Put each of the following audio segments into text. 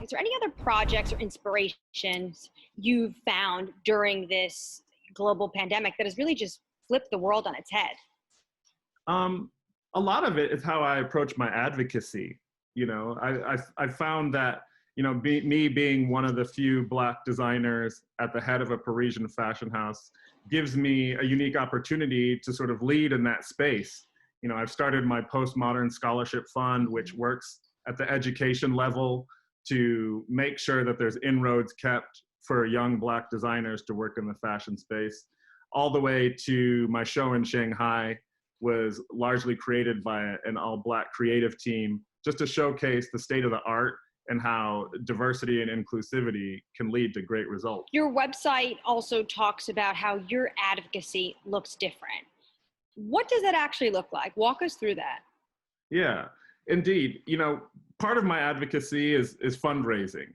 Is there any other projects or inspirations you've found during this global pandemic that has really just flipped the world on its head? Um, a lot of it is how I approach my advocacy. I found that, me being one of the few Black designers at the head of a Parisian fashion house gives me a unique opportunity to sort of lead in that space. I've started my postmodern scholarship fund, which works at the education level to make sure that there's inroads kept for young Black designers to work in the fashion space, all the way to my show in Shanghai was largely created by an all-Black creative team just to showcase the state of the art and how diversity and inclusivity can lead to great results. Your website also talks about how your advocacy looks different. What does that actually look like? Walk us through that. Yeah, indeed. Part of my advocacy is fundraising,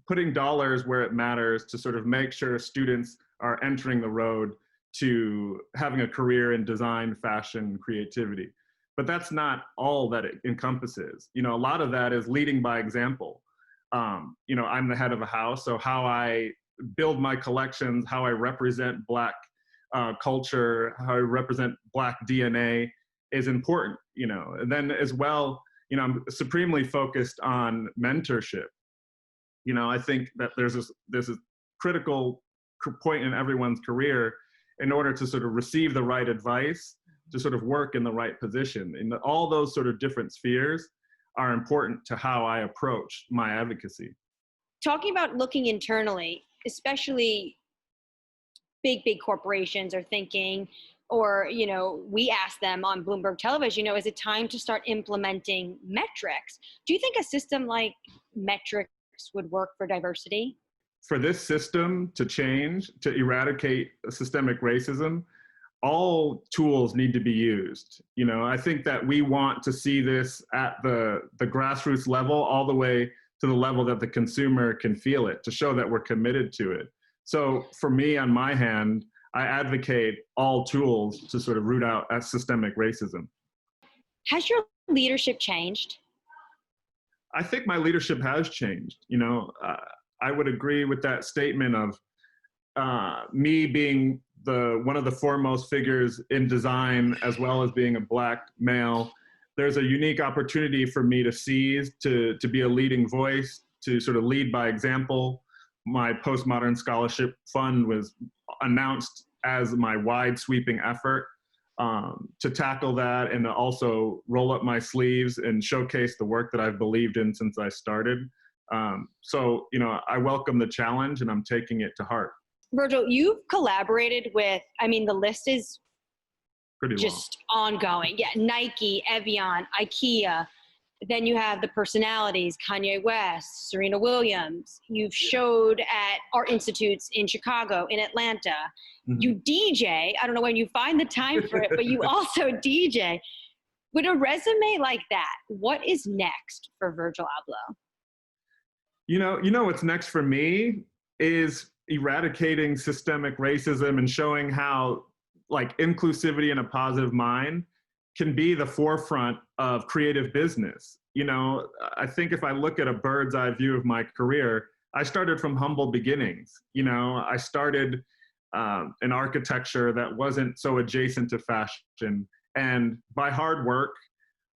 putting dollars where it matters to sort of make sure students are entering the road to having a career in design, fashion, creativity. But that's not all that it encompasses. A lot of that is leading by example. I'm the head of a house, so how I build my collections, how I represent Black culture, how I represent Black DNA is important, And then as well, I'm supremely focused on mentorship. I think that there's a critical point in everyone's career in order to sort of receive the right advice, to sort of work in the right position. And all those sort of different spheres are important to how I approach my advocacy. Talking about looking internally, especially big corporations are thinking, or, we ask them on Bloomberg Television, is it time to start implementing metrics? Do you think a system like metrics would work for diversity? For this system to change, to eradicate systemic racism, all tools need to be used. I think that we want to see this at the grassroots level, all the way to the level that the consumer can feel it, to show that we're committed to it. So for me, on my hand, I advocate all tools to sort of root out systemic racism. Has your leadership changed? I think my leadership has changed. I would agree with that statement of me being one of the foremost figures in design, as well as being a Black male. There's a unique opportunity for me to seize, to be a leading voice, to sort of lead by example. My postmodern scholarship fund was announced as my wide sweeping effort to tackle that and to also roll up my sleeves and showcase the work that I've believed in since I started. So, I welcome the challenge and I'm taking it to heart. Virgil, you've collaborated with, the list is pretty just ongoing. Yeah, Nike, Evian, IKEA. Then you have the personalities, Kanye West, Serena Williams. You've showed at art institutes in Chicago, in Atlanta. Mm-hmm. You DJ. I don't know when you find the time for it, but you also DJ. With a resume like that, what is next for Virgil Abloh? What's next for me is eradicating systemic racism and showing how inclusivity and a positive mind can be the forefront of creative business. I think if I look at a bird's eye view of my career, I started from humble beginnings. I started in architecture that wasn't so adjacent to fashion. And by hard work,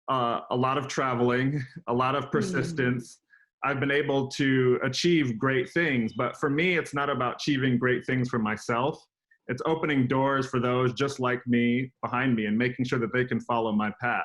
a lot of traveling, a lot of persistence, I've been able to achieve great things. But for me, it's not about achieving great things for myself. It's opening doors for those just like me behind me and making sure that they can follow my path.